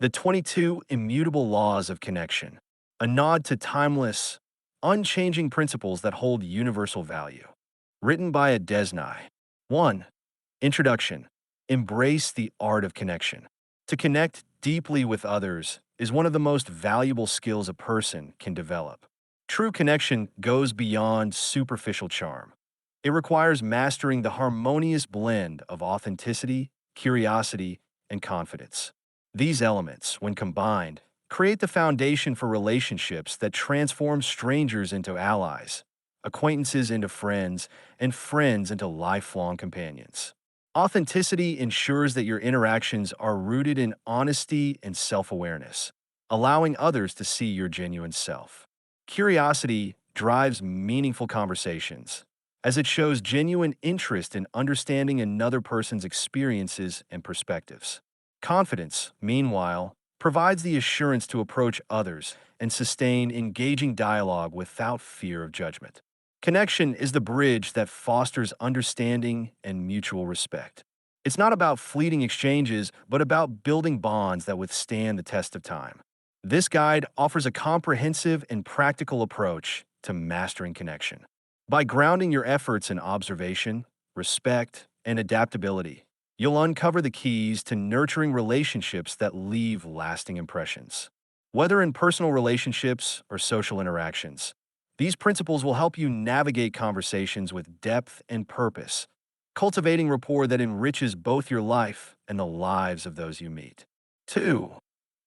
The 22 Immutable Laws of Connection, a nod to timeless, unchanging principles that hold universal value. Written by Adesnai. 1. Introduction. Embrace the art of connection. To connect deeply with others is one of the most valuable skills a person can develop. True connection goes beyond superficial charm. It requires mastering the harmonious blend of authenticity, curiosity, and confidence. These elements, when combined, create the foundation for relationships that transform strangers into allies, acquaintances into friends, and friends into lifelong companions. Authenticity ensures that your interactions are rooted in honesty and self-awareness, allowing others to see your genuine self. Curiosity drives meaningful conversations, as it shows genuine interest in understanding another person's experiences and perspectives. Confidence, meanwhile, provides the assurance to approach others and sustain engaging dialogue without fear of judgment. Connection is the bridge that fosters understanding and mutual respect. It's not about fleeting exchanges, but about building bonds that withstand the test of time. This guide offers a comprehensive and practical approach to mastering connection. By grounding your efforts in observation, respect, and adaptability, you'll uncover the keys to nurturing relationships that leave lasting impressions. Whether in personal relationships or social interactions, these principles will help you navigate conversations with depth and purpose, cultivating rapport that enriches both your life and the lives of those you meet. 2.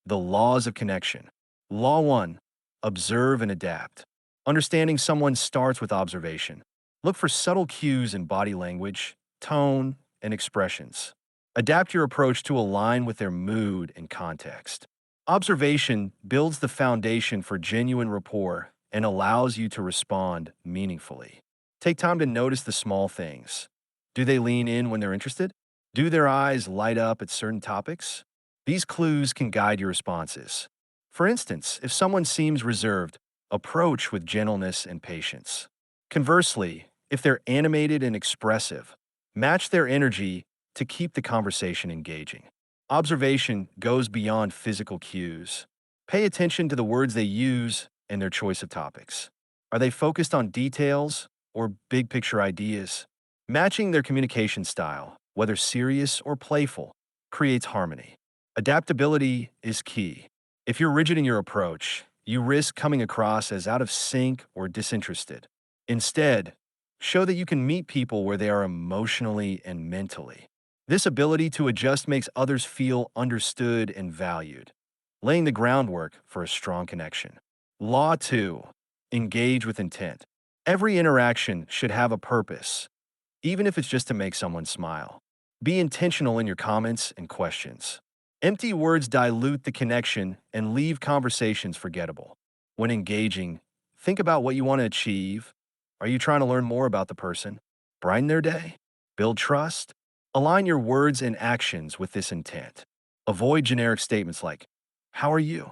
The Laws of Connection. Law 1. Observe and adapt. Understanding someone starts with observation. Look for subtle cues in body language, tone, and expressions. Adapt your approach to align with their mood and context. Observation builds the foundation for genuine rapport and allows you to respond meaningfully. Take time to notice the small things. Do they lean in when they're interested? Do their eyes light up at certain topics? These clues can guide your responses. For instance, if someone seems reserved, approach with gentleness and patience. Conversely, if they're animated and expressive, match their energy to keep the conversation engaging. Observation goes beyond physical cues. Pay attention to the words they use and their choice of topics. Are they focused on details or big picture ideas? Matching their communication style, whether serious or playful, creates harmony. Adaptability is key. If you're rigid in your approach, you risk coming across as out of sync or disinterested. Instead, show that you can meet people where they are emotionally and mentally. This ability to adjust makes others feel understood and valued, laying the groundwork for a strong connection. Law 2. Engage with intent. Every interaction should have a purpose, even if it's just to make someone smile. Be intentional in your comments and questions. Empty words dilute the connection and leave conversations forgettable. When engaging, think about what you want to achieve. Are you trying to learn more about the person? Brighten their day? Build trust? Align your words and actions with this intent. Avoid generic statements like, "How are you?"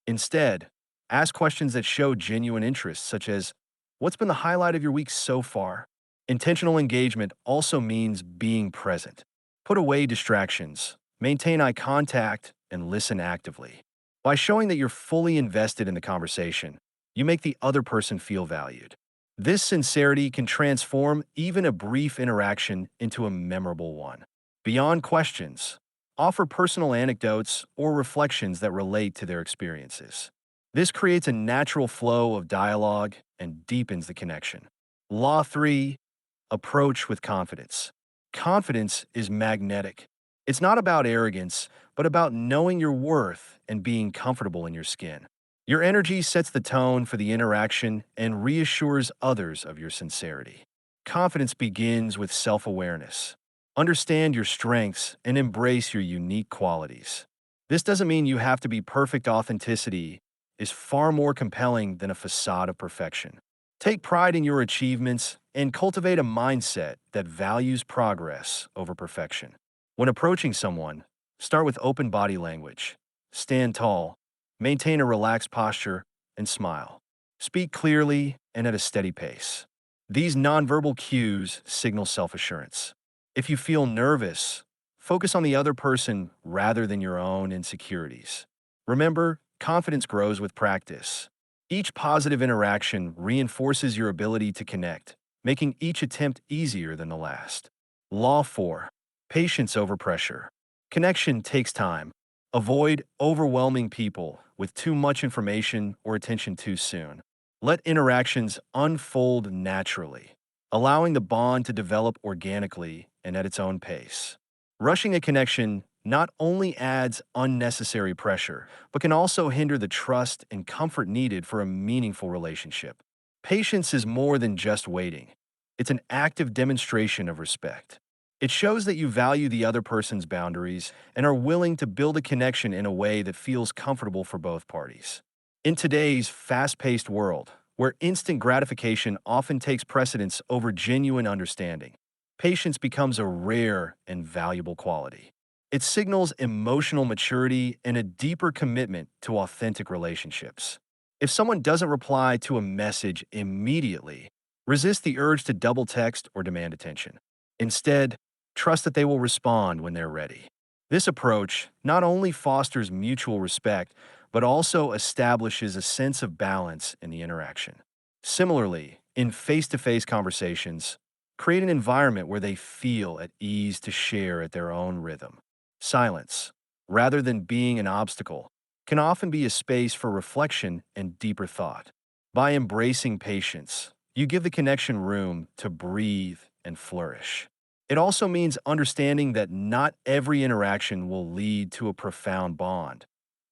Instead, ask questions that show genuine interest, such as, "What's been the highlight of your week so far?" Intentional engagement also means being present. Put away distractions, maintain eye contact, and listen actively. By showing that you're fully invested in the conversation, you make the other person feel valued. This sincerity can transform even a brief interaction into a memorable one. Beyond questions, offer personal anecdotes or reflections that relate to their experiences. This creates a natural flow of dialogue and deepens the connection. Law 3. Approach with confidence. Confidence is magnetic. It's not about arrogance, but about knowing your worth and being comfortable in your skin. Your energy sets the tone for the interaction and reassures others of your sincerity. Confidence begins with self-awareness. Understand your strengths and embrace your unique qualities. This doesn't mean you have to be perfect. Authenticity is far more compelling than a facade of perfection. Take pride in your achievements and cultivate a mindset that values progress over perfection. When approaching someone, start with open body language. Stand tall, maintain a relaxed posture, and smile. Speak clearly and at a steady pace. These nonverbal cues signal self-assurance. If you feel nervous, Focus on the other person rather than your own insecurities. Remember, confidence grows with practice. Each positive interaction reinforces your ability to connect, making each attempt easier than the last. Law 4. Patience over pressure. Connection takes time. Avoid overwhelming people with too much information or attention too soon. Let interactions unfold naturally, allowing the bond to develop organically and at its own pace. Rushing a connection not only adds unnecessary pressure, but can also hinder the trust and comfort needed for a meaningful relationship. Patience is more than just waiting. It's an active demonstration of respect. It shows that you value the other person's boundaries and are willing to build a connection in a way that feels comfortable for both parties. In today's fast-paced world, where instant gratification often takes precedence over genuine understanding, patience becomes a rare and valuable quality. It signals emotional maturity and a deeper commitment to authentic relationships. If someone doesn't reply to a message immediately, resist the urge to double text or demand attention. Instead, trust that they will respond when they're ready. This approach not only fosters mutual respect, but also establishes a sense of balance in the interaction. Similarly, in face-to-face conversations, create an environment where they feel at ease to share at their own rhythm. Silence, rather than being an obstacle, can often be a space for reflection and deeper thought. By embracing patience, you give the connection room to breathe and flourish. It also means understanding that not every interaction will lead to a profound bond,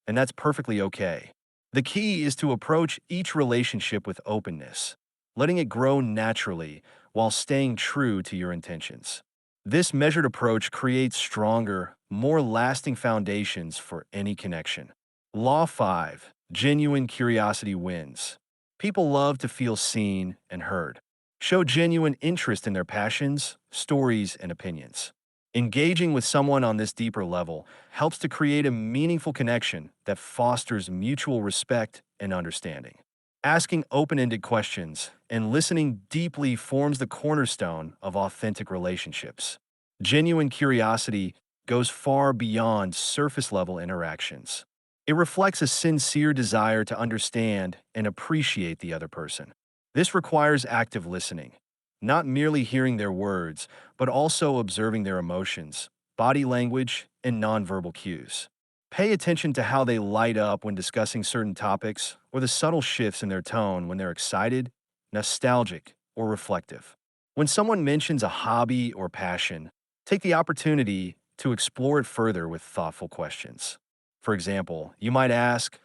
and that's perfectly okay. The key is to approach each relationship with openness, letting it grow naturally while staying true to your intentions. This measured approach creates stronger, more lasting foundations for any connection. Law 5. Genuine curiosity wins. People love to feel seen and heard. Show genuine interest in their passions, stories, and opinions. Engaging with someone on this deeper level helps to create a meaningful connection that fosters mutual respect and understanding. Asking open-ended questions and listening deeply forms the cornerstone of authentic relationships. Genuine curiosity goes far beyond surface-level interactions. It reflects a sincere desire to understand and appreciate the other person. This requires active listening, not merely hearing their words, but also observing their emotions, body language, and nonverbal cues. Pay attention to how they light up when discussing certain topics or the subtle shifts in their tone when they're excited, nostalgic, or reflective. When someone mentions a hobby or passion, take the opportunity to explore it further with thoughtful questions. For example, you might ask,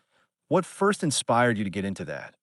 "What first inspired you to get into that?"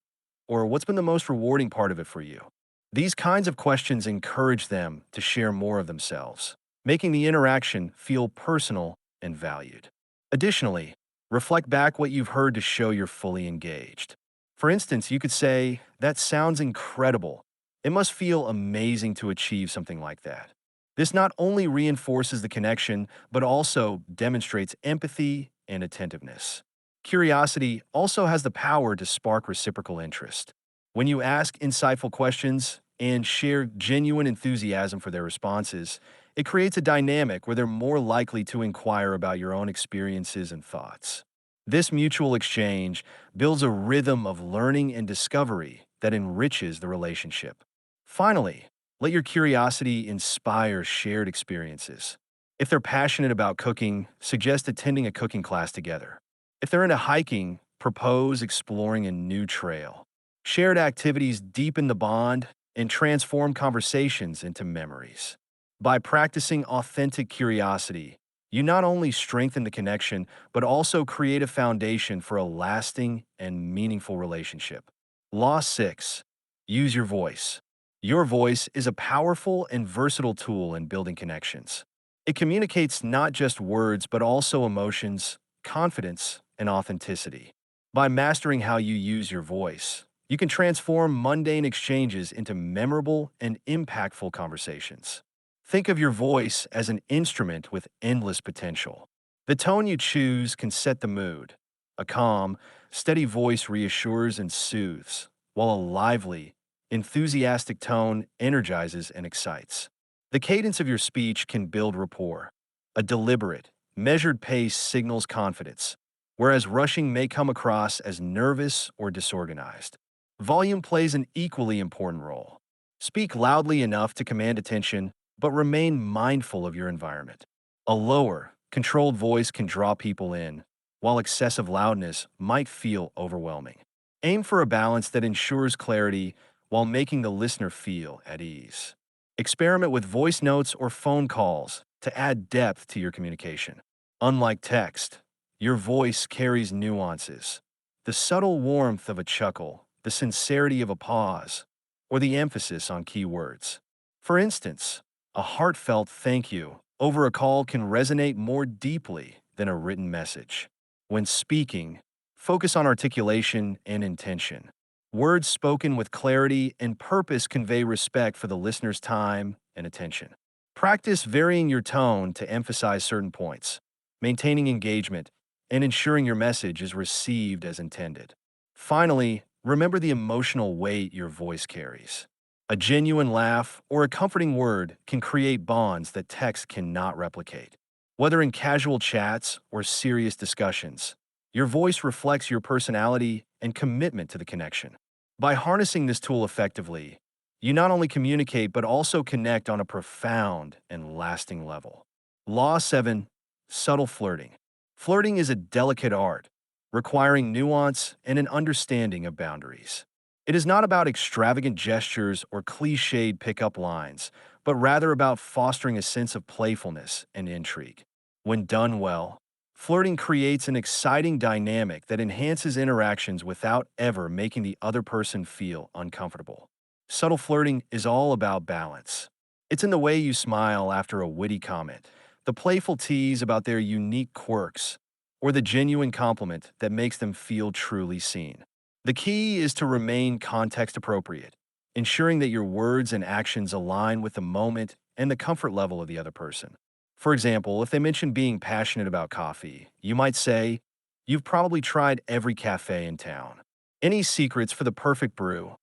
Or "What's been the most rewarding part of it for you?" These kinds of questions encourage them to share more of themselves, making the interaction feel personal and valued. Additionally, reflect back what you've heard to show you're fully engaged. For instance, you could say, "That sounds incredible. It must feel amazing to achieve something like that." This not only reinforces the connection, but also demonstrates empathy and attentiveness. Curiosity also has the power to spark reciprocal interest. When you ask insightful questions and share genuine enthusiasm for their responses, it creates a dynamic where they're more likely to inquire about your own experiences and thoughts. This mutual exchange builds a rhythm of learning and discovery that enriches the relationship. Finally, let your curiosity inspire shared experiences. If they're passionate about cooking, suggest attending a cooking class together. If they're into hiking, propose exploring a new trail. Shared activities deepen the bond and transform conversations into memories. By practicing authentic curiosity, you not only strengthen the connection, but also create a foundation for a lasting and meaningful relationship. Law 6. Use your voice. Your voice is a powerful and versatile tool in building connections. It communicates not just words, but also emotions, confidence, and authenticity. By mastering how you use your voice, you can transform mundane exchanges into memorable and impactful conversations. Think of your voice as an instrument with endless potential. The tone you choose can set the mood. A calm, steady voice reassures and soothes, while a lively, enthusiastic tone energizes and excites. The cadence of your speech can build rapport, A deliberate, measured pace signals confidence, whereas rushing may come across as nervous or disorganized. Volume plays an equally important role. Speak loudly enough to command attention, but remain mindful of your environment. A lower, controlled voice can draw people in, while excessive loudness might feel overwhelming. Aim for a balance that ensures clarity while making the listener feel at ease. Experiment with voice notes or phone calls to add depth to your communication. Unlike text, your voice carries nuances. The subtle warmth of a chuckle, the sincerity of a pause, or the emphasis on key words. For instance, a heartfelt thank you over a call can resonate more deeply than a written message. When speaking, focus on articulation and intention. Words spoken with clarity and purpose convey respect for the listener's time and attention. Practice varying your tone to emphasize certain points, maintaining engagement, and ensuring your message is received as intended. Finally, remember the emotional weight your voice carries. A genuine laugh or a comforting word can create bonds that text cannot replicate. Whether in casual chats or serious discussions, your voice reflects your personality and commitment to the connection. By harnessing this tool effectively, you not only communicate but also connect on a profound and lasting level. Law 7. Subtle flirting. Flirting is a delicate art, requiring nuance and an understanding of boundaries. It is not about extravagant gestures or cliched pickup lines, but rather about fostering a sense of playfulness and intrigue. When done well, flirting creates an exciting dynamic that enhances interactions without ever making the other person feel uncomfortable. Subtle flirting is all about balance. It's in the way you smile after a witty comment, the playful tease about their unique quirks, or the genuine compliment that makes them feel truly seen. The key is to remain context appropriate, ensuring that your words and actions align with the moment and the comfort level of the other person. For example, if they mention being passionate about coffee, you might say, "You've probably tried every cafe in town. Any secrets for the perfect brew?"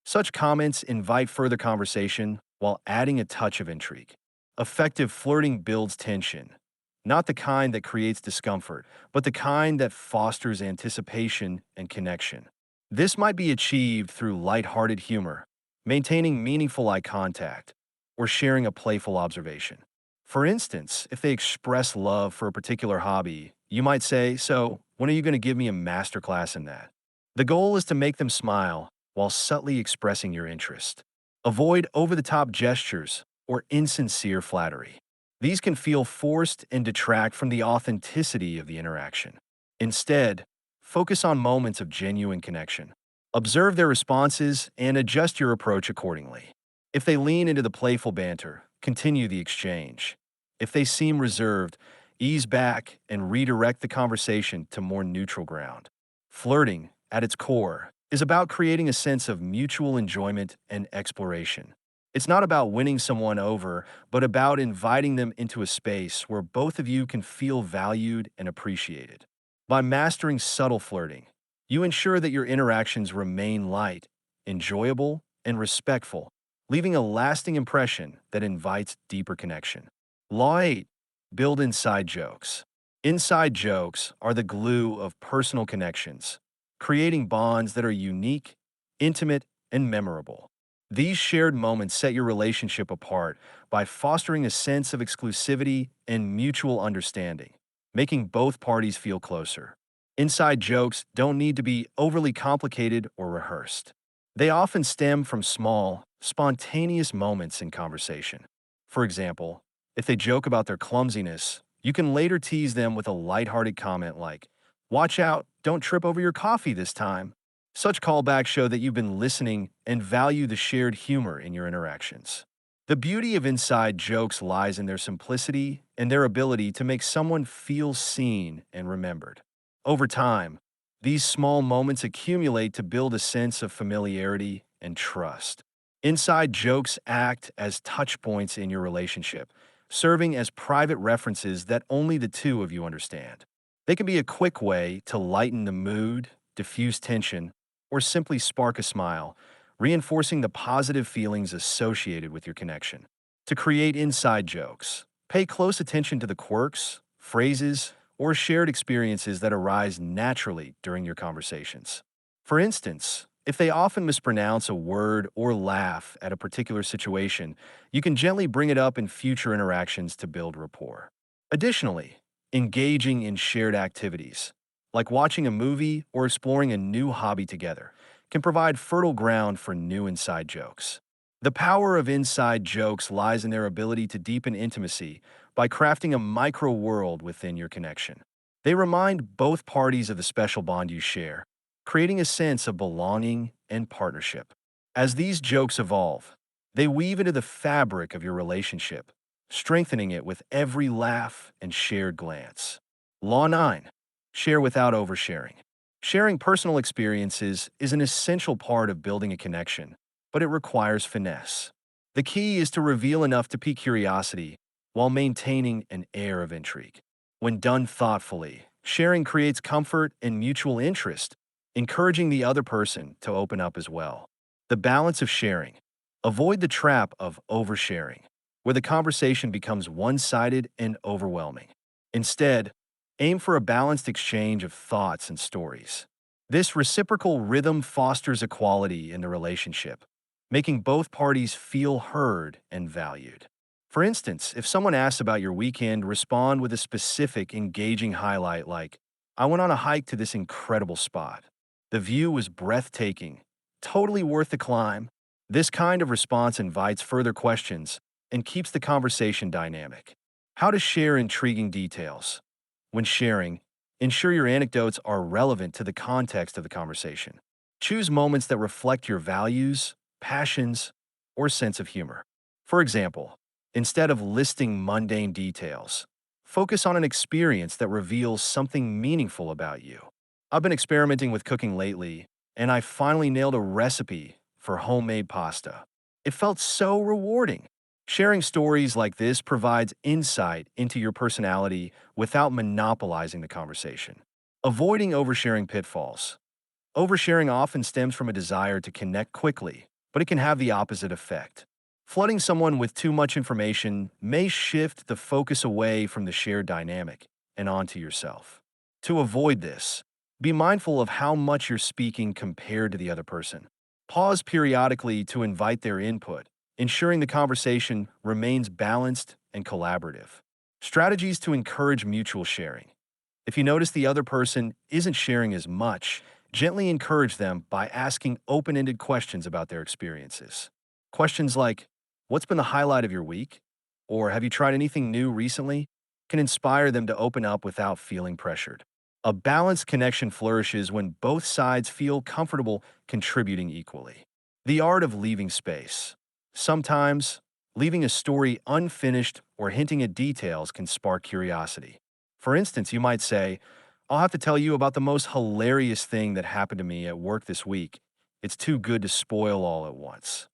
Such comments invite further conversation while adding a touch of intrigue. Effective flirting builds tension, not the kind that creates discomfort, but the kind that fosters anticipation and connection. This might be achieved through lighthearted humor, maintaining meaningful eye contact, or sharing a playful observation. For instance, if they express love for a particular hobby, you might say, "So, when are you going to give me a masterclass in that?" The goal is to make them smile while subtly expressing your interest. Avoid over the top gestures or insincere flattery. These can feel forced and detract from the authenticity of the interaction. Instead, focus on moments of genuine connection. Observe their responses and adjust your approach accordingly. If they lean into the playful banter, continue the exchange. If they seem reserved, ease back and redirect the conversation to more neutral ground. Flirting, at its core, is about creating a sense of mutual enjoyment and exploration. It's not about winning someone over, but about inviting them into a space where both of you can feel valued and appreciated. By mastering subtle flirting, you ensure that your interactions remain light, enjoyable, and respectful, leaving a lasting impression that invites deeper connection. Law 8. Build inside jokes. Inside jokes are the glue of personal connections, creating bonds that are unique, intimate, and memorable. These shared moments set your relationship apart by fostering a sense of exclusivity and mutual understanding, making both parties feel closer. Inside jokes don't need to be overly complicated or rehearsed. They often stem from small, spontaneous moments in conversation. For example, if they joke about their clumsiness, you can later tease them with a lighthearted comment like, "Watch out, don't trip over your coffee this time." Such callbacks show that you've been listening and value the shared humor in your interactions. The beauty of inside jokes lies in their simplicity and their ability to make someone feel seen and remembered. Over time, these small moments accumulate to build a sense of familiarity and trust. Inside jokes act as touch points in your relationship, serving as private references that only the two of you understand. They can be a quick way to lighten the mood, diffuse tension, or simply spark a smile, reinforcing the positive feelings associated with your connection. To create inside jokes, Pay close attention to the quirks, phrases, or shared experiences that arise naturally during your conversations. For instance, if they often mispronounce a word or laugh at a particular situation, you can gently bring it up in future interactions to build rapport. Additionally, engaging in shared activities, like watching a movie or exploring a new hobby together, can provide fertile ground for new inside jokes. The power of inside jokes lies in their ability to deepen intimacy by crafting a micro world within your connection. They remind both parties of the special bond you share, creating a sense of belonging and partnership. As these jokes evolve, they weave into the fabric of your relationship, strengthening it with every laugh and shared glance. Law 9. Share without oversharing. Sharing personal experiences is an essential part of building a connection, but it requires finesse. The key is to reveal enough to pique curiosity while maintaining an air of intrigue. When done thoughtfully, sharing creates comfort and mutual interest, encouraging the other person to open up as well. The balance of sharing. Avoid the trap of oversharing, where the conversation becomes one-sided and overwhelming. Instead, aim for a balanced exchange of thoughts and stories. This reciprocal rhythm fosters equality in the relationship, making both parties feel heard and valued. For instance, if someone asks about your weekend, respond with a specific, engaging highlight like, I went on a hike to this incredible spot. The view was breathtaking, totally worth the climb. This kind of response invites further questions and keeps the conversation dynamic. How to share intriguing details. When sharing, ensure your anecdotes are relevant to the context of the conversation. Choose moments that reflect your values, passions, or sense of humor. For example, instead of listing mundane details, focus on an experience that reveals something meaningful about you. I've been experimenting with cooking lately, and I finally nailed a recipe for homemade pasta. It felt so rewarding. Sharing stories like this provides insight into your personality without monopolizing the conversation. Avoiding oversharing pitfalls. Oversharing often stems from a desire to connect quickly, but it can have the opposite effect. Flooding someone with too much information may shift the focus away from the shared dynamic and onto yourself. To avoid this, be mindful of how much you're speaking compared to the other person. Pause periodically to invite their input, ensuring the conversation remains balanced and collaborative. Strategies to encourage mutual sharing. If you notice the other person isn't sharing as much, gently encourage them by asking open-ended questions about their experiences. Questions like, what's been the highlight of your week? Or have you tried anything new recently? Can inspire them to open up without feeling pressured. A balanced connection flourishes when both sides feel comfortable contributing equally. The art of leaving space. Sometimes, leaving a story unfinished or hinting at details can spark curiosity. For instance, you might say, I'll have to tell you about the most hilarious thing that happened to me at work this week. It's too good to spoil all at once.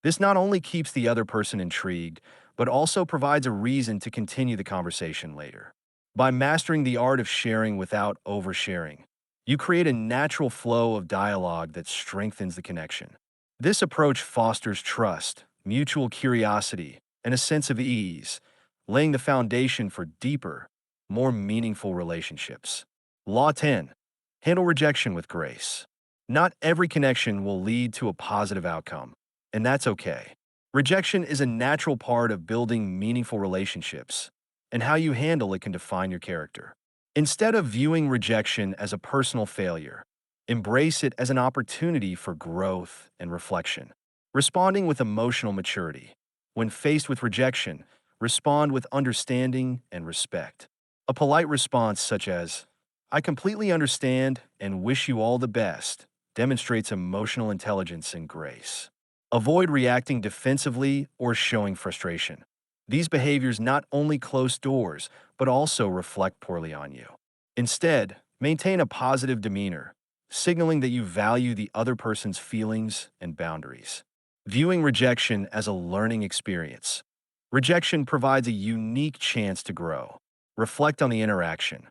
This not only keeps the other person intrigued, but also provides a reason to continue the conversation later. By mastering the art of sharing without oversharing, you create a natural flow of dialogue that strengthens the connection. This approach fosters trust, mutual curiosity, and a sense of ease, laying the foundation for deeper, more meaningful relationships. Law 10. Handle rejection with grace. Not every connection will lead to a positive outcome, and that's okay. Rejection is a natural part of building meaningful relationships, and how you handle it can define your character. Instead of viewing rejection as a personal failure, embrace it as an opportunity for growth and reflection. Responding with emotional maturity. When faced with rejection, respond with understanding and respect. A polite response such as, I completely understand and wish you all the best, demonstrates emotional intelligence and grace. Avoid reacting defensively or showing frustration. These behaviors not only close doors, but also reflect poorly on you. Instead, maintain a positive demeanor, signaling that you value the other person's feelings and boundaries. Viewing rejection as a learning experience. Rejection provides a unique chance to grow. Reflect on the interaction.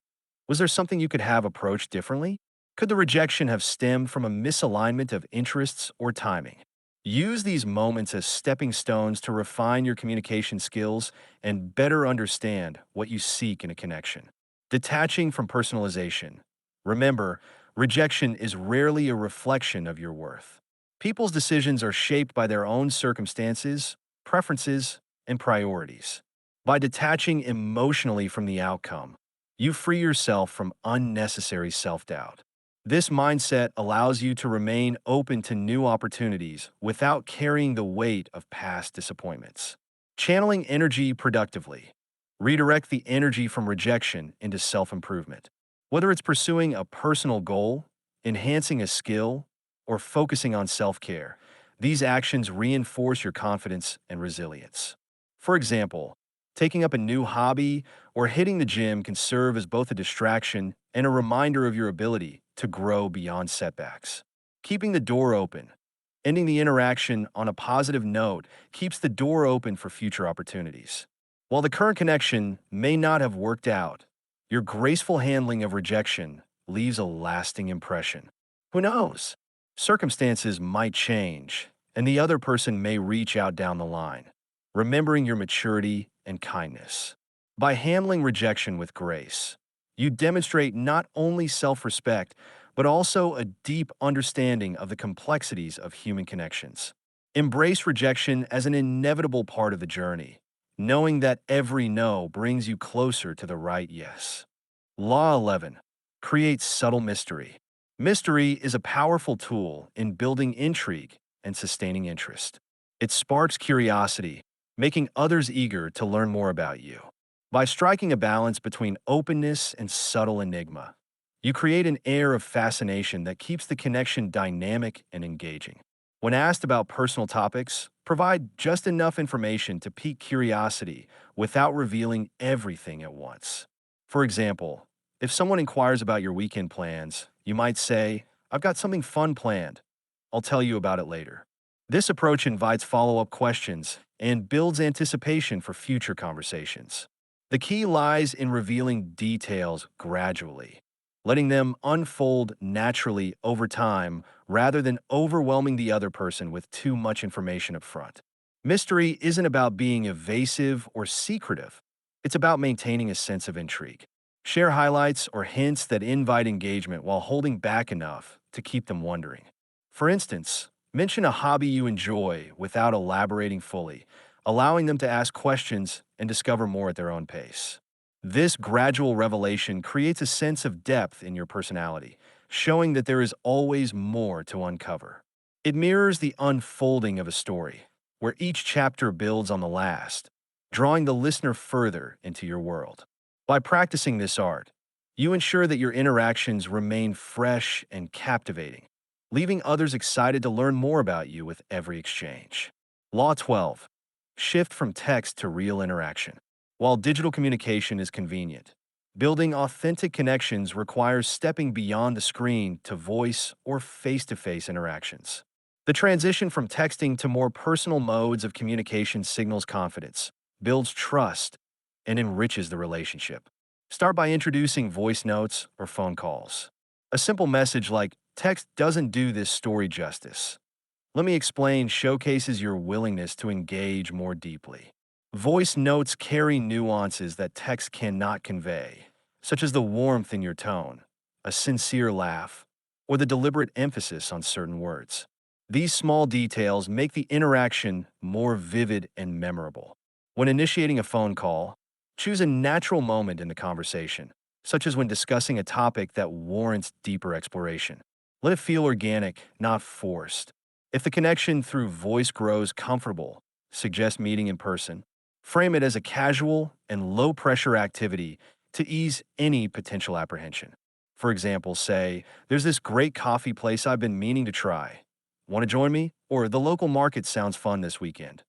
Was there something you could have approached differently? Could the rejection have stemmed from a misalignment of interests or timing? Use these moments as stepping stones to refine your communication skills and better understand what you seek in a connection. Detaching from personalization. Remember, rejection is rarely a reflection of your worth. People's decisions are shaped by their own circumstances, preferences, and priorities. By detaching emotionally from the outcome, you free yourself from unnecessary self doubt. This mindset allows you to remain open to new opportunities without carrying the weight of past disappointments. Channeling energy productively. Redirect the energy from rejection into self improvement. Whether it's pursuing a personal goal, enhancing a skill, or focusing on self care, these actions reinforce your confidence and resilience. For example, taking up a new hobby or hitting the gym can serve as both a distraction and a reminder of your ability to grow beyond setbacks. Keeping the door open. Ending the interaction on a positive note keeps the door open for future opportunities. While the current connection may not have worked out, your graceful handling of rejection leaves a lasting impression. Who knows? Circumstances might change, and the other person may reach out down the line, remembering your maturity and kindness. By handling rejection with grace, you demonstrate not only self respect, but also a deep understanding of the complexities of human connections. Embrace rejection as an inevitable part of the journey, knowing that every no brings you closer to the right yes. Law 11. Create subtle mystery. Mystery is a powerful tool in building intrigue and sustaining interest. It sparks curiosity, making others eager to learn more about you. By striking a balance between openness and subtle enigma, you create an air of fascination that keeps the connection dynamic and engaging. When asked about personal topics, provide just enough information to pique curiosity without revealing everything at once. For example, if someone inquires about your weekend plans, you might say, "I've got something fun planned. I'll tell you about it later." This approach invites follow up questions and builds anticipation for future conversations. The key lies in revealing details gradually, letting them unfold naturally over time rather than overwhelming the other person with too much information up front. Mystery isn't about being evasive or secretive, it's about maintaining a sense of intrigue. Share highlights or hints that invite engagement while holding back enough to keep them wondering. For instance, mention a hobby you enjoy without elaborating fully, allowing them to ask questions and discover more at their own pace. This gradual revelation creates a sense of depth in your personality, showing that there is always more to uncover. It mirrors the unfolding of a story, where each chapter builds on the last, drawing the listener further into your world. By practicing this art, you ensure that your interactions remain fresh and captivating, leaving others excited to learn more about you with every exchange. Law 12. Shift from text to real interaction. While digital communication is convenient, building authentic connections requires stepping beyond the screen to voice or face-to-face interactions. The transition from texting to more personal modes of communication signals confidence, builds trust, and enriches the relationship. Start by introducing voice notes or phone calls. A simple message like, "Text doesn't do this story justice. Let me explain," showcases your willingness to engage more deeply. Voice notes carry nuances that text cannot convey, such as the warmth in your tone, a sincere laugh, or the deliberate emphasis on certain words. These small details make the interaction more vivid and memorable. When initiating a phone call, choose a natural moment in the conversation, such as when discussing a topic that warrants deeper exploration. Let it feel organic, not forced. If the connection through voice grows comfortable, suggest meeting in person. Frame it as a casual and low pressure activity to ease any potential apprehension. For example, say, "There's this great coffee place I've been meaning to try. Want to join me?" Or, "The local market sounds fun this weekend.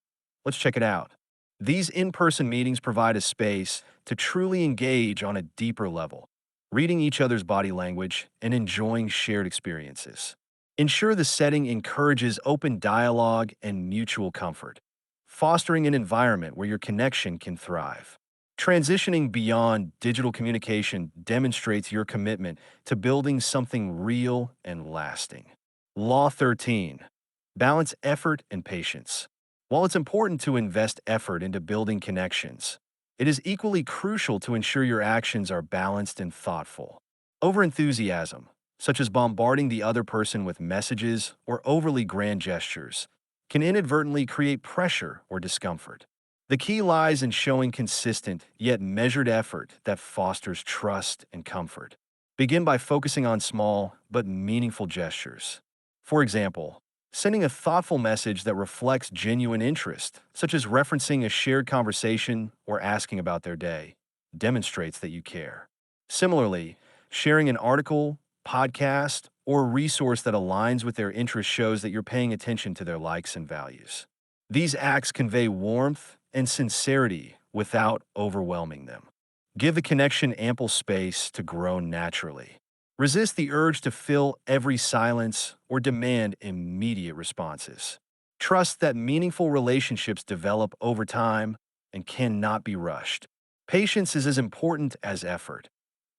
Let's check it out." These in person meetings provide a space to truly engage on a deeper level, reading each other's body language and enjoying shared experiences. Ensure the setting encourages open dialogue and mutual comfort, fostering an environment where your connection can thrive. Transitioning beyond digital communication demonstrates your commitment to building something real and lasting. Law 13. Balance effort and patience. While it's important to invest effort into building connections, it is equally crucial to ensure your actions are balanced and thoughtful. Overenthusiasm, such as bombarding the other person with messages or overly grand gestures, can inadvertently create pressure or discomfort. The key lies in showing consistent yet measured effort that fosters trust and comfort. Begin by focusing on small but meaningful gestures. For example, sending a thoughtful message that reflects genuine interest, such as referencing a shared conversation or asking about their day, demonstrates that you care. Similarly, sharing an article, podcast, or resource that aligns with their interests shows that you're paying attention to their likes and values. These acts convey warmth and sincerity without overwhelming them. Give the connection ample space to grow naturally. Resist the urge to fill every silence or demand immediate responses. Trust that meaningful relationships develop over time and cannot be rushed. Patience is as important as effort.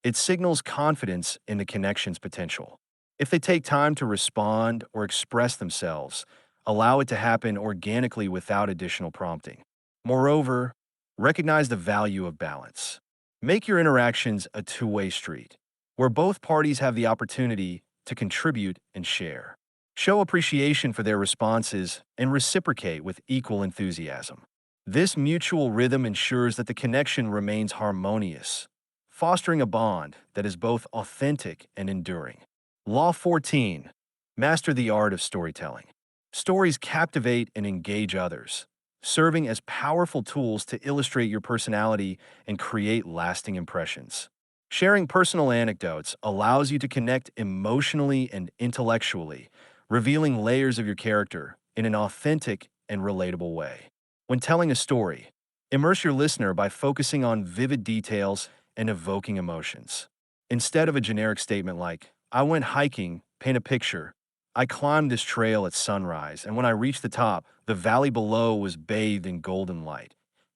It signals confidence in the connection's potential. If they take time to respond or express themselves, allow it to happen organically without additional prompting. Moreover, recognize the value of balance. Make your interactions a two-way street, where both parties have the opportunity to contribute and share. Show appreciation for their responses and reciprocate with equal enthusiasm. This mutual rhythm ensures that the connection remains harmonious, fostering a bond that is both authentic and enduring. Law 14. Master the art of storytelling. Stories captivate and engage others, serving as powerful tools to illustrate your personality and create lasting impressions. Sharing personal anecdotes allows you to connect emotionally and intellectually, revealing layers of your character in an authentic and relatable way. When telling a story, immerse your listener by focusing on vivid details and evoking emotions. Instead of a generic statement like, I went hiking, paint a picture. I climbed this trail at sunrise, and when I reached the top, the valley below was bathed in golden light.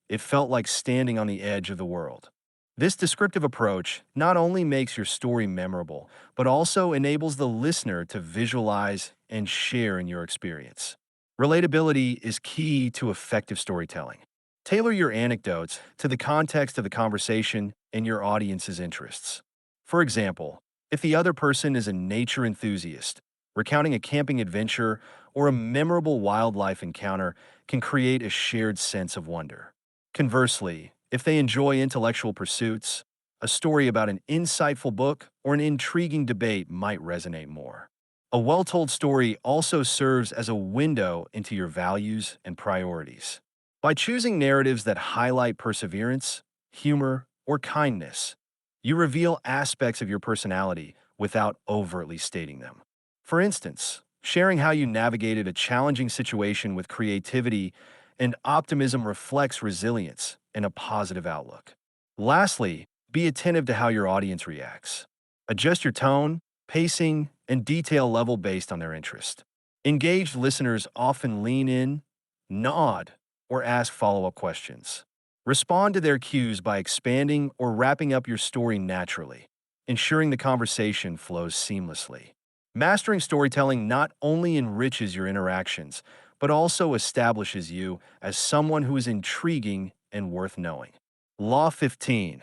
It felt like standing on the edge of the world. This descriptive approach not only makes your story memorable, but also enables the listener to visualize and share in your experience. Relatability is key to effective storytelling. Tailor your anecdotes to the context of the conversation and your audience's interests. For example, if the other person is a nature enthusiast, recounting a camping adventure or a memorable wildlife encounter can create a shared sense of wonder. Conversely, if they enjoy intellectual pursuits, a story about an insightful book or an intriguing debate might resonate more. A well-told story also serves as a window into your values and priorities. By choosing narratives that highlight perseverance, humor, or kindness, you reveal aspects of your personality without overtly stating them. For instance, sharing how you navigated a challenging situation with creativity and optimism reflects resilience and a positive outlook. Lastly, be attentive to how your audience reacts. Adjust your tone, pacing, and detail level based on their interest. Engaged listeners often lean in, nod, or ask follow-up questions. Respond to their cues by expanding or wrapping up your story naturally, ensuring the conversation flows seamlessly. Mastering storytelling not only enriches your interactions, but also establishes you as someone who is intriguing and worth knowing. Law 15.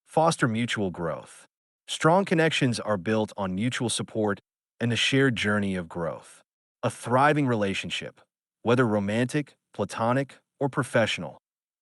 Foster mutual growth. Strong connections are built on mutual support and the shared journey of growth. A thriving relationship, whether romantic, platonic, or professional,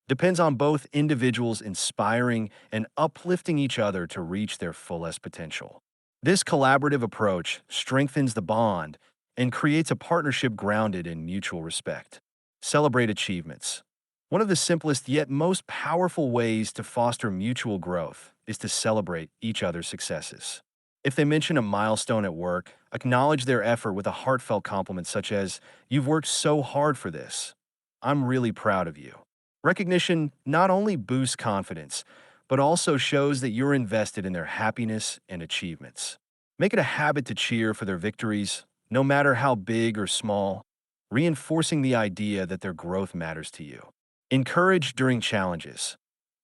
depends on both individuals inspiring and uplifting each other to reach their fullest potential. This collaborative approach strengthens the bond and creates a partnership grounded in mutual respect. Celebrate achievements. One of the simplest yet most powerful ways to foster mutual growth is to celebrate each other's successes. If they mention a milestone at work, acknowledge their effort with a heartfelt compliment such as, "You've worked so hard for this. I'm really proud of you." Recognition not only boosts confidence, but also shows that you're invested in their happiness and achievements. Make it a habit to cheer for their victories, no matter how big or small, reinforcing the idea that their growth matters to you. Encourage during challenges.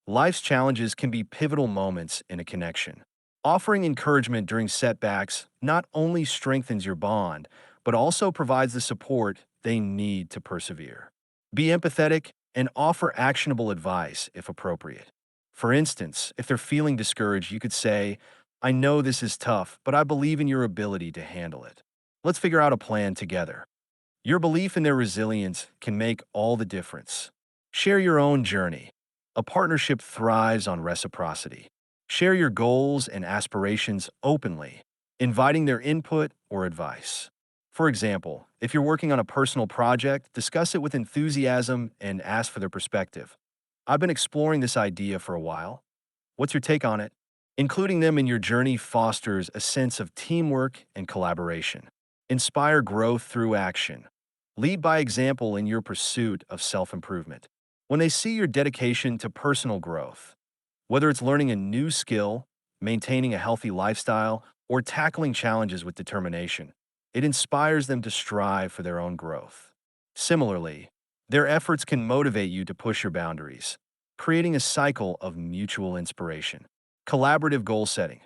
Life's challenges can be pivotal moments in a connection. Offering encouragement during setbacks not only strengthens your bond, but also provides the support they need to persevere. Be empathetic and offer actionable advice if appropriate. For instance, if they're feeling discouraged, you could say, I know this is tough, but I believe in your ability to handle it. Let's figure out a plan together. Your belief in their resilience can make all the difference. Share your own journey. A partnership thrives on reciprocity. Share your goals and aspirations openly, inviting their input or advice. For example, if you're working on a personal project, discuss it with enthusiasm and ask for their perspective. I've been exploring this idea for a while. What's your take on it? Including them in your journey fosters a sense of teamwork and collaboration. Inspire growth through action. Lead by example in your pursuit of self-improvement. When they see your dedication to personal growth, whether it's learning a new skill, maintaining a healthy lifestyle, or tackling challenges with determination, it inspires them to strive for their own growth. Similarly, their efforts can motivate you to push your boundaries, creating a cycle of mutual inspiration. Collaborative goal setting.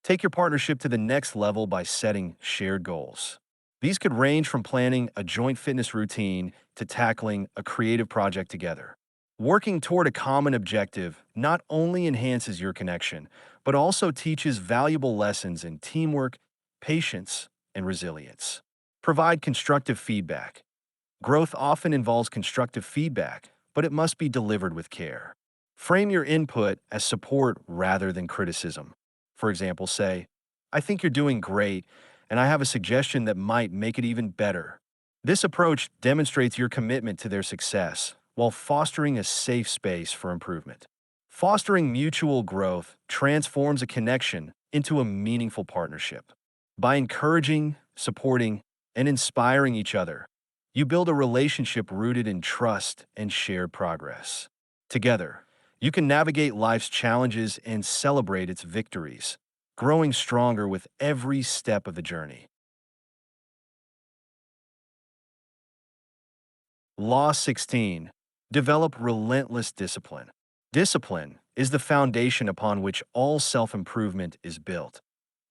Take your partnership to the next level by setting shared goals. These could range from planning a joint fitness routine to tackling a creative project together. Working toward a common objective not only enhances your connection, but also teaches valuable lessons in teamwork, patience, and resilience. Provide constructive feedback. Growth often involves constructive feedback, but it must be delivered with care. Frame your input as support rather than criticism. For example, say, I think you're doing great, and I have a suggestion that might make it even better. This approach demonstrates your commitment to their success while fostering a safe space for improvement. Fostering mutual growth transforms a connection into a meaningful partnership. By encouraging, supporting, and inspiring each other, you build a relationship rooted in trust and shared progress. Together, you can navigate life's challenges and celebrate its victories, growing stronger with every step of the journey. Law 16. Develop relentless discipline. Discipline is the foundation upon which all self-improvement is built,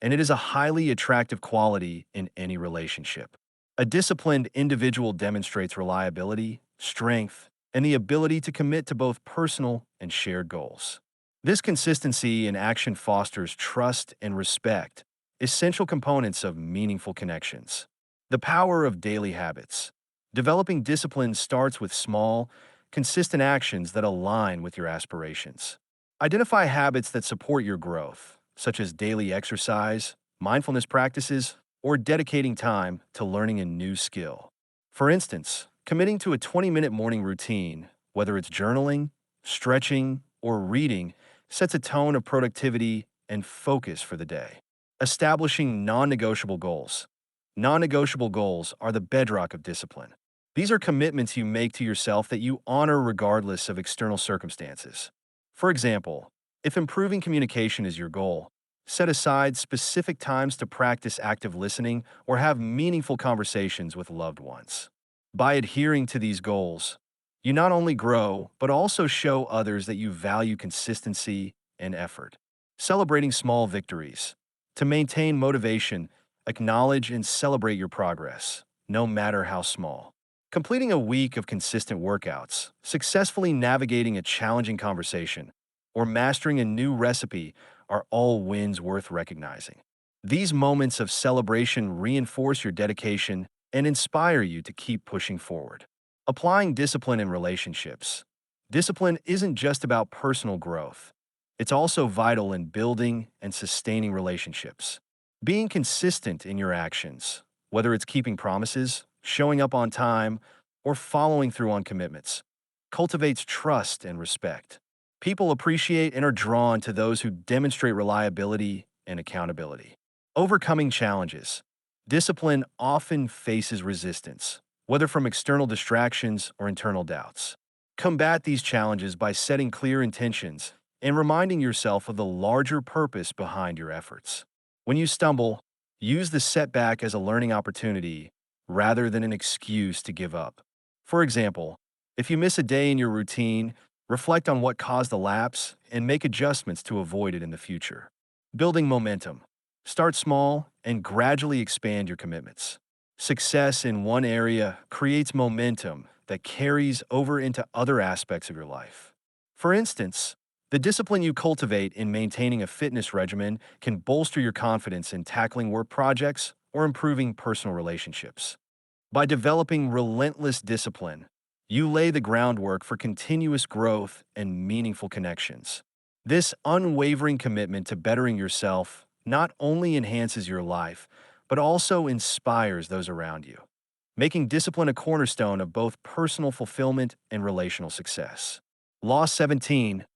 and it is a highly attractive quality in any relationship. A disciplined individual demonstrates reliability, strength, and the ability to commit to both personal and shared goals. This consistency in action fosters trust and respect, essential components of meaningful connections. The power of daily habits. Developing discipline starts with small, consistent actions that align with your aspirations. Identify habits that support your growth, such as daily exercise, mindfulness practices, or dedicating time to learning a new skill. For instance, committing to a 20-minute morning routine, whether it's journaling, stretching, or reading, sets a tone of productivity and focus for the day. Establishing non-negotiable goals. Non-negotiable goals are the bedrock of discipline. These are commitments you make to yourself that you honor regardless of external circumstances. For example, if improving communication is your goal, set aside specific times to practice active listening or have meaningful conversations with loved ones. By adhering to these goals, you not only grow, but also show others that you value consistency and effort. Celebrating small victories. To maintain motivation, acknowledge and celebrate your progress, no matter how small. Completing a week of consistent workouts, successfully navigating a challenging conversation, or mastering a new recipe are all wins worth recognizing. These moments of celebration reinforce your dedication and inspire you to keep pushing forward. Applying discipline in relationships. Discipline isn't just about personal growth. It's also vital in building and sustaining relationships. Being consistent in your actions, whether it's keeping promises, showing up on time, or following through on commitments, cultivates trust and respect. People appreciate and are drawn to those who demonstrate reliability and accountability. Overcoming challenges. Discipline often faces resistance, whether from external distractions or internal doubts. Combat these challenges by setting clear intentions and reminding yourself of the larger purpose behind your efforts. When you stumble, use the setback as a learning opportunity rather than an excuse to give up. For example, if you miss a day in your routine, reflect on what caused the lapse and make adjustments to avoid it in the future. Building momentum. Start small and gradually expand your commitments. Success in one area creates momentum that carries over into other aspects of your life. For instance, the discipline you cultivate in maintaining a fitness regimen can bolster your confidence in tackling work projects or improving personal relationships. By developing relentless discipline, you lay the groundwork for continuous growth and meaningful connections. This unwavering commitment to bettering yourself not only enhances your life, but also inspires those around you, making discipline a cornerstone of both personal fulfillment and relational success. Law 17.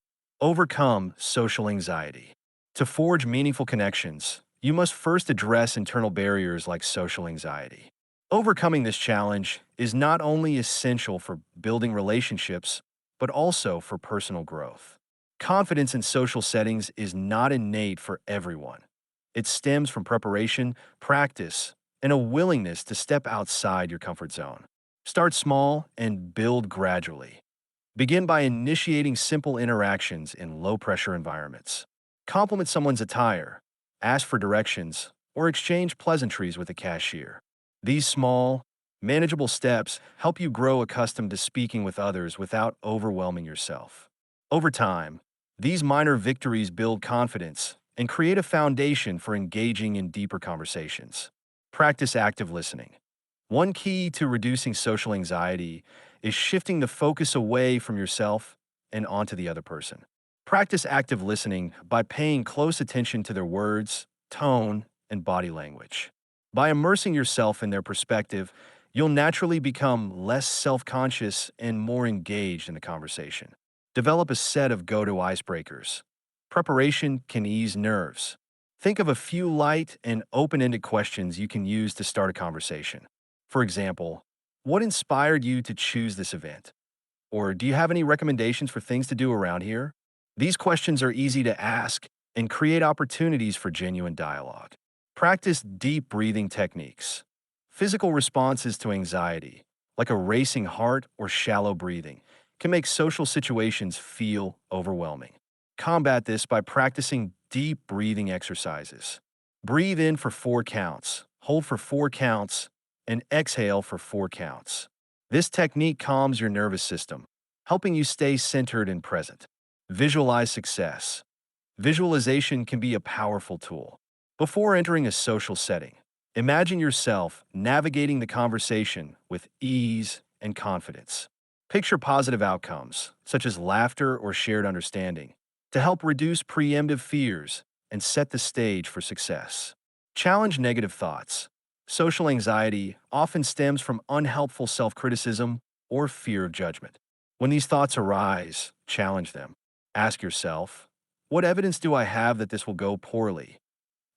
Overcome social anxiety. To forge meaningful connections, you must first address internal barriers like social anxiety. Overcoming this challenge is not only essential for building relationships, but also for personal growth. Confidence in social settings is not innate for everyone. It stems from preparation, practice, and a willingness to step outside your comfort zone. Start small and build gradually. Begin by initiating simple interactions in low-pressure environments. Compliment someone's attire, ask for directions, or exchange pleasantries with a cashier. These small, manageable steps help you grow accustomed to speaking with others without overwhelming yourself. Over time, these minor victories build confidence and create a foundation for engaging in deeper conversations. Practice active listening. One key to reducing social anxiety is shifting the focus away from yourself and onto the other person. Practice active listening by paying close attention to their words, tone, and body language. By immersing yourself in their perspective, you'll naturally become less self-conscious and more engaged in the conversation. Develop a set of go-to icebreakers. Preparation can ease nerves. Think of a few light and open-ended questions you can use to start a conversation. For example, what inspired you to choose this event? Or do you have any recommendations for things to do around here? These questions are easy to ask and create opportunities for genuine dialogue. Practice deep breathing techniques. Physical responses to anxiety, like a racing heart or shallow breathing, can make social situations feel overwhelming. Combat this by practicing deep breathing exercises. Breathe in for 4 counts, hold for 4 counts, and exhale for 4 counts. This technique calms your nervous system, helping you stay centered and present. Visualize success. Visualization can be a powerful tool. Before entering a social setting, imagine yourself navigating the conversation with ease and confidence. Picture positive outcomes, such as laughter or shared understanding, to help reduce preemptive fears and set the stage for success. Challenge negative thoughts. Social anxiety often stems from unhelpful self-criticism or fear of judgment. When these thoughts arise, challenge them. Ask yourself, what evidence do I have that this will go poorly?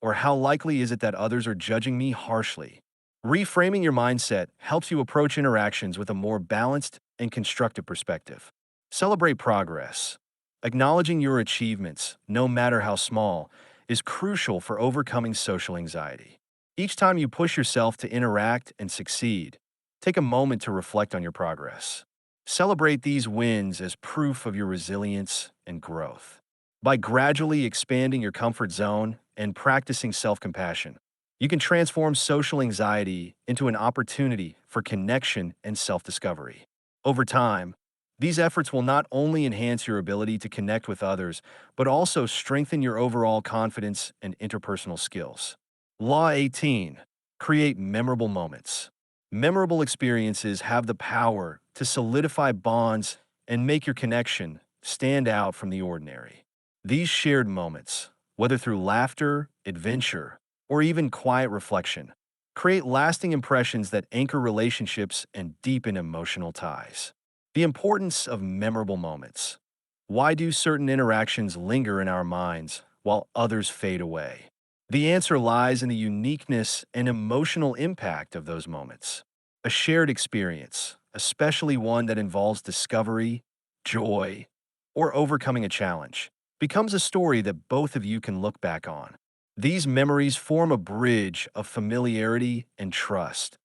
Or how likely is it that others are judging me harshly? Reframing your mindset helps you approach interactions with a more balanced and constructive perspective. Celebrate progress. Acknowledging your achievements, no matter how small, is crucial for overcoming social anxiety. Each time you push yourself to interact and succeed, take a moment to reflect on your progress. Celebrate these wins as proof of your resilience and growth. By gradually expanding your comfort zone and practicing self-compassion, you can transform social anxiety into an opportunity for connection and self-discovery. Over time, these efforts will not only enhance your ability to connect with others, but also strengthen your overall confidence and interpersonal skills. Law 18. Create memorable moments. Memorable experiences have the power to solidify bonds and make your connection stand out from the ordinary. These shared moments, whether through laughter, adventure, or even quiet reflection, create lasting impressions that anchor relationships and deepen emotional ties. The importance of memorable moments. Why do certain interactions linger in our minds while others fade away? The answer lies in the uniqueness and emotional impact of those moments. A shared experience, especially one that involves discovery, joy, or overcoming a challenge, becomes a story that both of you can look back on. These memories form a bridge of familiarity and trust,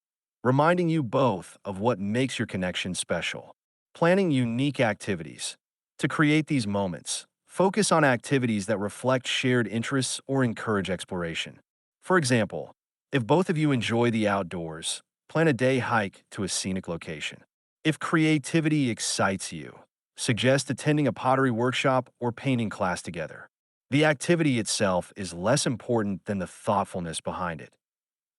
reminding you both of what makes your connection special. Planning unique activities. To create these moments, focus on activities that reflect shared interests or encourage exploration. For example, if both of you enjoy the outdoors, Plan a day hike to a scenic location. If creativity excites you, suggest attending a pottery workshop or painting class together. The activity itself is less important than the thoughtfulness behind it.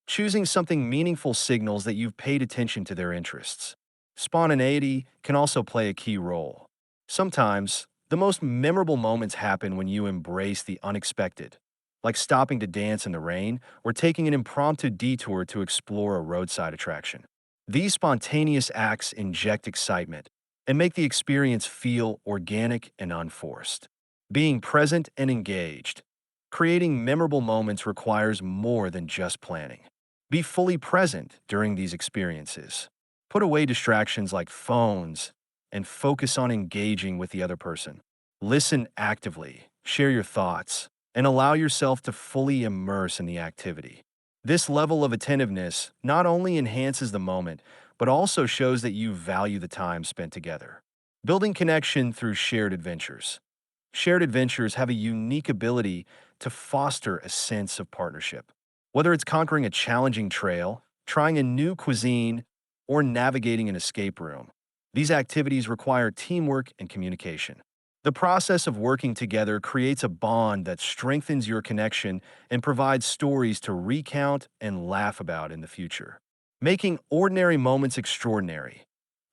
Choosing something meaningful signals that you've paid attention to their interests. Spontaneity can also play a key role. Sometimes, the most memorable moments happen when you embrace the unexpected, like stopping to dance in the rain or taking an impromptu detour to explore a roadside attraction. These spontaneous acts inject excitement and make the experience feel organic and unforced. Being present and engaged, creating memorable moments requires more than just planning. Be fully present during these experiences. Put away distractions like phones and focus on engaging with the other person. Listen actively, share your thoughts, and allow yourself to fully immerse in the activity. This level of attentiveness not only enhances the moment, but also shows that you value the time spent together. Building connection through shared adventures. Shared adventures have a unique ability to foster a sense of partnership. Whether it's conquering a challenging trail, trying a new cuisine, or navigating an escape room, these activities require teamwork and communication. The process of working together creates a bond that strengthens your connection and provides stories to recount and laugh about in the future. Making ordinary moments extraordinary.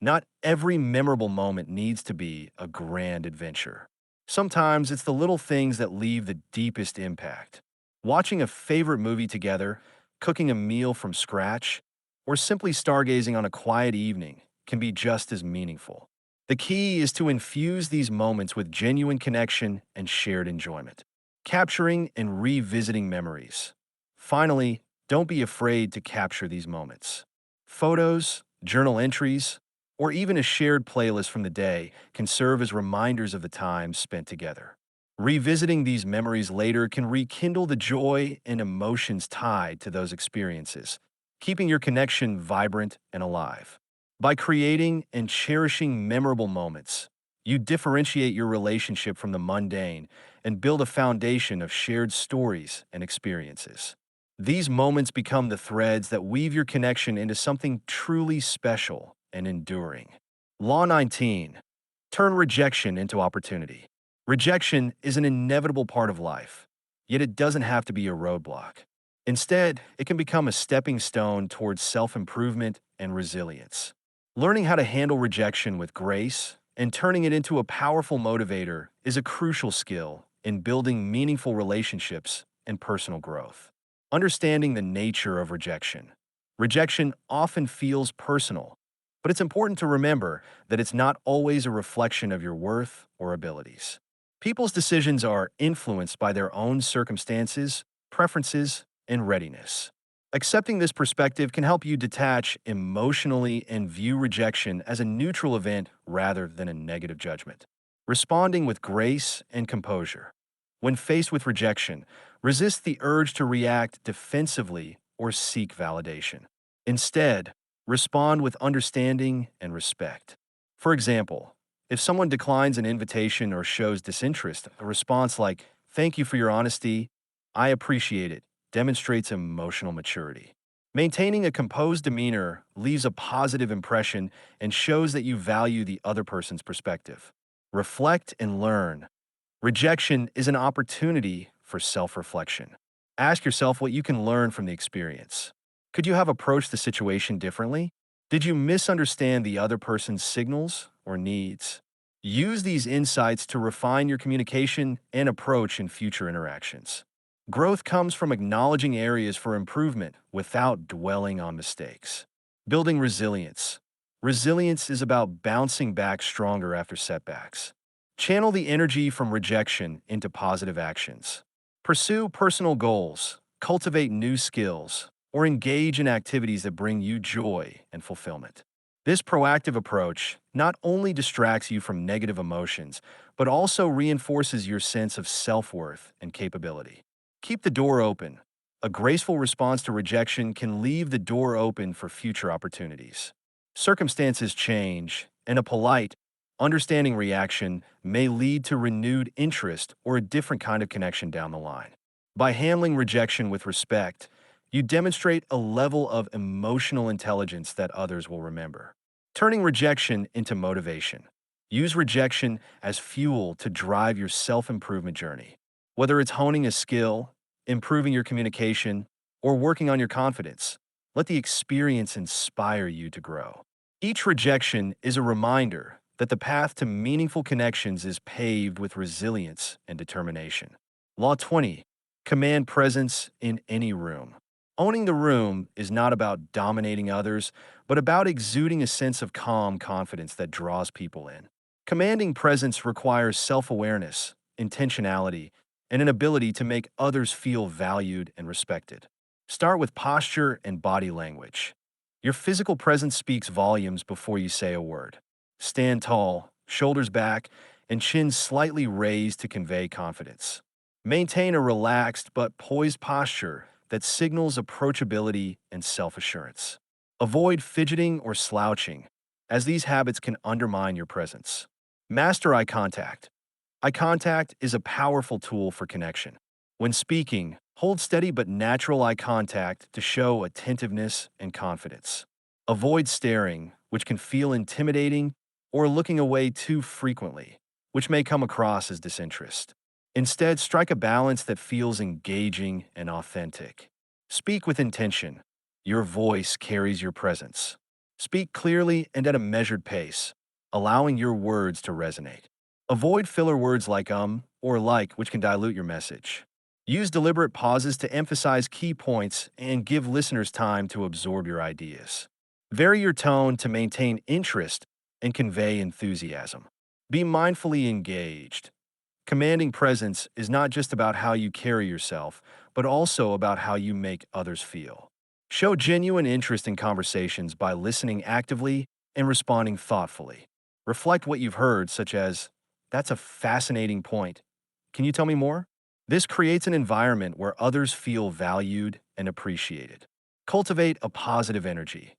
Not every memorable moment needs to be a grand adventure. Sometimes it's the little things that leave the deepest impact. Watching a favorite movie together, cooking a meal from scratch, or simply stargazing on a quiet evening can be just as meaningful. The key is to infuse these moments with genuine connection and shared enjoyment, capturing and revisiting memories. Finally, don't be afraid to capture these moments. Photos, journal entries, or even a shared playlist from the day can serve as reminders of the time spent together. Revisiting these memories later can rekindle the joy and emotions tied to those experiences, keeping your connection vibrant and alive. By creating and cherishing memorable moments, you differentiate your relationship from the mundane and build a foundation of shared stories and experiences. These moments become the threads that weave your connection into something truly special and enduring. Law 19. Turn rejection into opportunity. Rejection is an inevitable part of life, yet it doesn't have to be a roadblock. Instead, it can become a stepping stone towards self-improvement and resilience. Learning how to handle rejection with grace and turning it into a powerful motivator is a crucial skill in building meaningful relationships and personal growth. Understanding the nature of rejection. Rejection often feels personal, but it's important to remember that it's not always a reflection of your worth or abilities. People's decisions are influenced by their own circumstances, preferences, and readiness. Accepting this perspective can help you detach emotionally and view rejection as a neutral event rather than a negative judgment. Responding with grace and composure. When faced with rejection, resist the urge to react defensively or seek validation. Instead, respond with understanding and respect. For example, if someone declines an invitation or shows disinterest, a response like, "Thank you for your honesty, I appreciate it," demonstrates emotional maturity. Maintaining a composed demeanor leaves a positive impression and shows that you value the other person's perspective. Reflect and learn. Rejection is an opportunity for self-reflection. Ask yourself what you can learn from the experience. Could you have approached the situation differently? Did you misunderstand the other person's signals or needs? Use these insights to refine your communication and approach in future interactions. Growth comes from acknowledging areas for improvement without dwelling on mistakes. Building resilience. Resilience is about bouncing back stronger after setbacks. Channel the energy from rejection into positive actions. Pursue personal goals, cultivate new skills, or engage in activities that bring you joy and fulfillment. This proactive approach not only distracts you from negative emotions, but also reinforces your sense of self-worth and capability. Keep the door open. A graceful response to rejection can leave the door open for future opportunities. Circumstances change, and a polite, understanding reaction may lead to renewed interest or a different kind of connection down the line. By handling rejection with respect, You demonstrate a level of emotional intelligence that others will remember. Turning rejection into motivation. Use rejection as fuel to drive your self-improvement journey. Whether it's honing a skill, improving your communication, or working on your confidence, let the experience inspire you to grow. Each rejection is a reminder that the path to meaningful connections is paved with resilience and determination. Law 20. Command presence in any room. Owning the room is not about dominating others, but about exuding a sense of calm confidence that draws people in. Commanding presence requires self-awareness, intentionality, and an ability to make others feel valued and respected. Start with posture and body language. Your physical presence speaks volumes before you say a word. Stand tall, shoulders back, and chin slightly raised to convey confidence. Maintain a relaxed but poised posture that signals approachability and self-assurance. Avoid fidgeting or slouching, as these habits can undermine your presence. Master eye contact. Eye contact is a powerful tool for connection. When speaking, hold steady but natural eye contact to show attentiveness and confidence. Avoid staring, which can feel intimidating, or looking away too frequently, which may come across as disinterest. Instead, strike a balance that feels engaging and authentic. Speak with intention. Your voice carries your presence. Speak clearly and at a measured pace, allowing your words to resonate. Avoid filler words like or like, which can dilute your message. Use deliberate pauses to emphasize key points and give listeners time to absorb your ideas. Vary your tone to maintain interest and convey enthusiasm. Be mindfully engaged. Commanding presence is not just about how you carry yourself, but also about how you make others feel. Show genuine interest in conversations by listening actively and responding thoughtfully. Reflect what you've heard, such as, "That's a fascinating point. Can you tell me more?" This creates an environment where others feel valued and appreciated. Cultivate a positive energy.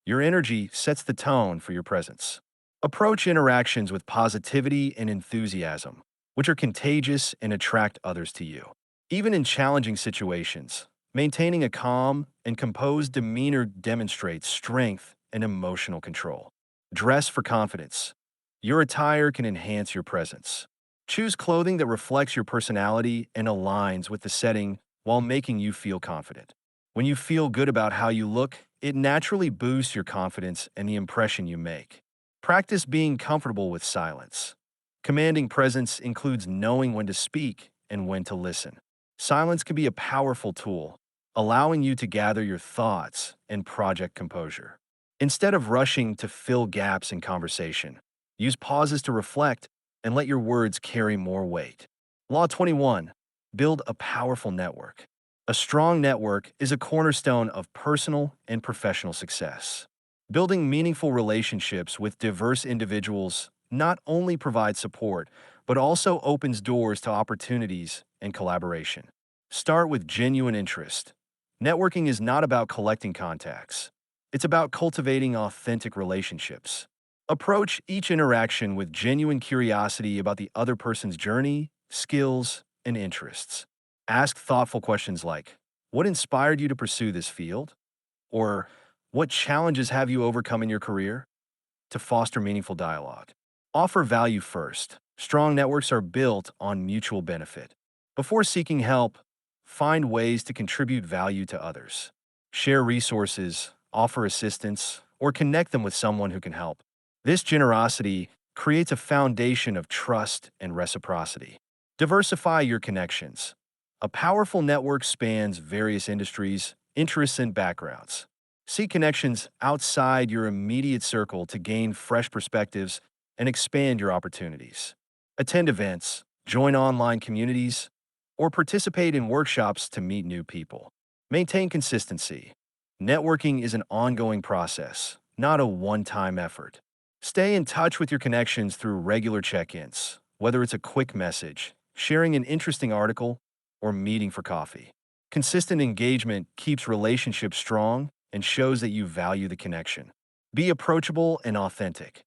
Your energy sets the tone for your presence. Approach interactions with positivity and enthusiasm, which are contagious and attract others to you. Even in challenging situations, maintaining a calm and composed demeanor demonstrates strength and emotional control. Dress for confidence. Your attire can enhance your presence. Choose clothing that reflects your personality and aligns with the setting while making you feel confident. When you feel good about how you look, it naturally boosts your confidence and the impression you make. Practice being comfortable with silence. Commanding presence includes knowing when to speak and when to listen. Silence can be a powerful tool, allowing you to gather your thoughts and project composure. Instead of rushing to fill gaps in conversation, use pauses to reflect and let your words carry more weight. Law 21. Build a powerful network. A strong network is a cornerstone of personal and professional success. Building meaningful relationships with diverse individuals not only provides support, but also opens doors to opportunities and collaboration. Start with genuine interest. Networking is not about collecting contacts. It's about cultivating authentic relationships. Approach each interaction with genuine curiosity about the other person's journey, skills, and interests. Ask thoughtful questions like, "What inspired you to pursue this field?" Or, "What challenges have you overcome in your career?" to foster meaningful dialogue. Offer value first. Strong networks are built on mutual benefit. Before seeking help, find ways to contribute value to others. Share resources, offer assistance, or connect them with someone who can help. This generosity creates a foundation of trust and reciprocity. Diversify your connections. A powerful network spans various industries, interests, and backgrounds. Seek connections outside your immediate circle to gain fresh perspectives and expand your opportunities. Attend events, join online communities, or participate in workshops to meet new people. Maintain consistency. Networking is an ongoing process, not a one-time effort. Stay in touch with your connections through regular check-ins, whether it's a quick message, sharing an interesting article, or meeting for coffee. Consistent engagement keeps relationships strong and shows that you value the connection. Be approachable and authentic.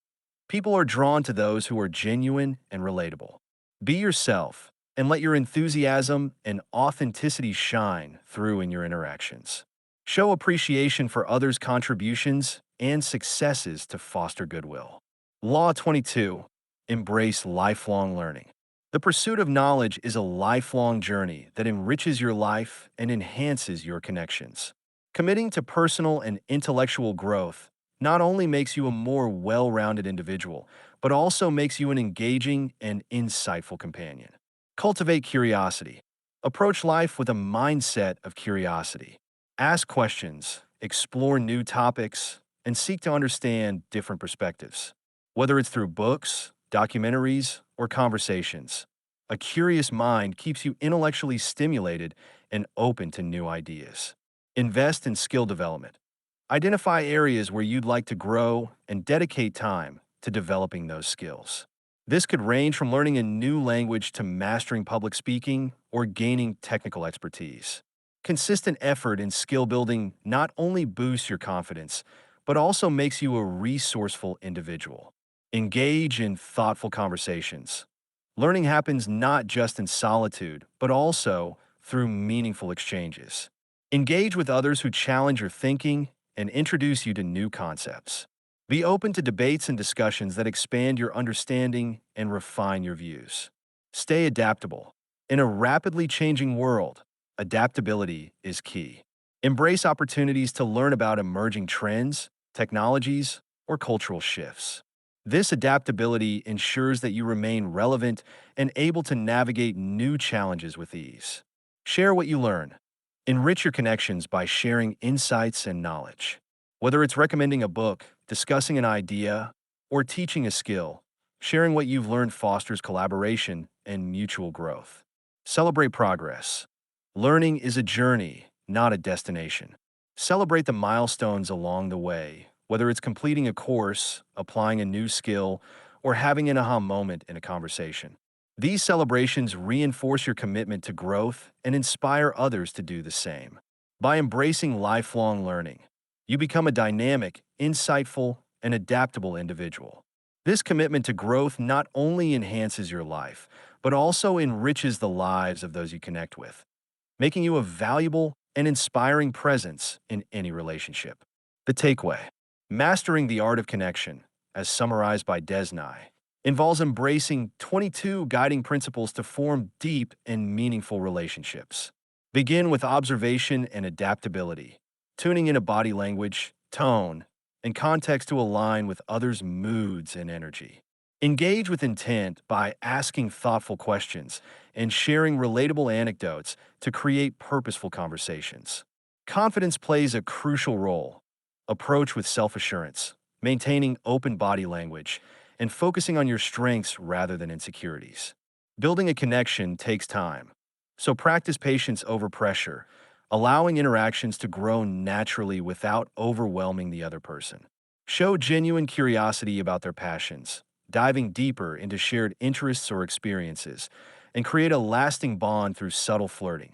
People are drawn to those who are genuine and relatable. Be yourself and let your enthusiasm and authenticity shine through in your interactions. Show appreciation for others' contributions and successes to foster goodwill. Law 22. Embrace lifelong learning. The pursuit of knowledge is a lifelong journey that enriches your life and enhances your connections. Committing to personal and intellectual growth not only makes you a more well-rounded individual, but also makes you an engaging and insightful companion. Cultivate curiosity. Approach life with a mindset of curiosity. Ask questions, explore new topics, and seek to understand different perspectives. Whether it's through books, documentaries, or conversations, a curious mind keeps you intellectually stimulated and open to new ideas. Invest in skill development. Identify areas where you'd like to grow and dedicate time to developing those skills. This could range from learning a new language to mastering public speaking or gaining technical expertise. Consistent effort in skill building not only boosts your confidence, but also makes you a resourceful individual. Engage in thoughtful conversations. Learning happens not just in solitude, but also through meaningful exchanges. Engage with others who challenge your thinking and introduce you to new concepts. Be open to debates and discussions that expand your understanding and refine your views. Stay adaptable. In a rapidly changing world, adaptability is key. Embrace opportunities to learn about emerging trends, technologies, or cultural shifts. This adaptability ensures that you remain relevant and able to navigate new challenges with ease. Share what you learn. Enrich your connections by sharing insights and knowledge. Whether it's recommending a book, discussing an idea, or teaching a skill, sharing what you've learned fosters collaboration and mutual growth. Celebrate progress. Learning is a journey, not a destination. Celebrate the milestones along the way, whether it's completing a course, applying a new skill, or having an aha moment in a conversation. These celebrations reinforce your commitment to growth and inspire others to do the same. By embracing lifelong learning, you become a dynamic, insightful, and adaptable individual. This commitment to growth not only enhances your life, but also enriches the lives of those you connect with, making you a valuable and inspiring presence in any relationship. The takeaway: mastering the art of connection, as summarized by Desnai, involves embracing 22 guiding principles to form deep and meaningful relationships. Begin with observation and adaptability, tuning in a body language, tone, and context to align with others' moods and energy. Engage with intent by asking thoughtful questions and sharing relatable anecdotes to create purposeful conversations. Confidence plays a crucial role. Approach with self-assurance, maintaining open body language, and focusing on your strengths rather than insecurities. Building a connection takes time, so practice patience over pressure, allowing interactions to grow naturally without overwhelming the other person. Show genuine curiosity about their passions, diving deeper into shared interests or experiences, and create a lasting bond through subtle flirting,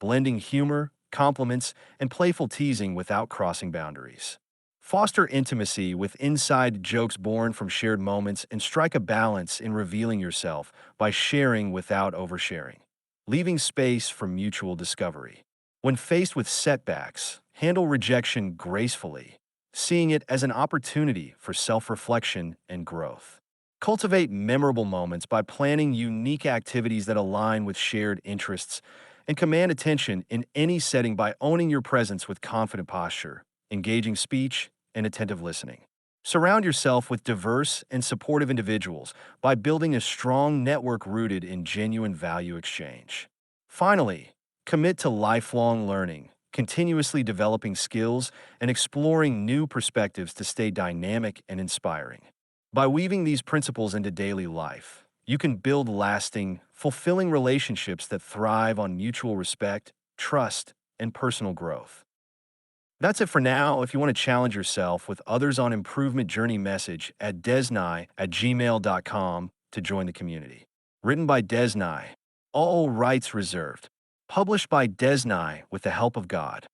blending humor, compliments, and playful teasing without crossing boundaries. Foster intimacy with inside jokes born from shared moments and strike a balance in revealing yourself by sharing without oversharing, leaving space for mutual discovery. When faced with setbacks, handle rejection gracefully, seeing it as an opportunity for self-reflection and growth. Cultivate memorable moments by planning unique activities that align with shared interests, and command attention in any setting by owning your presence with confident posture, engaging speech, and attentive listening. Surround yourself with diverse and supportive individuals by building a strong network rooted in genuine value exchange. Finally, commit to lifelong learning, continuously developing skills and exploring new perspectives to stay dynamic and inspiring. By weaving these principles into daily life, you can build lasting, fulfilling relationships that thrive on mutual respect, trust, and personal growth. That's it for now. If you want to challenge yourself with others on improvement journey, message at desnai@gmail.com to join the community. Written by Desnai. All rights reserved. Published by Desnai with the help of God.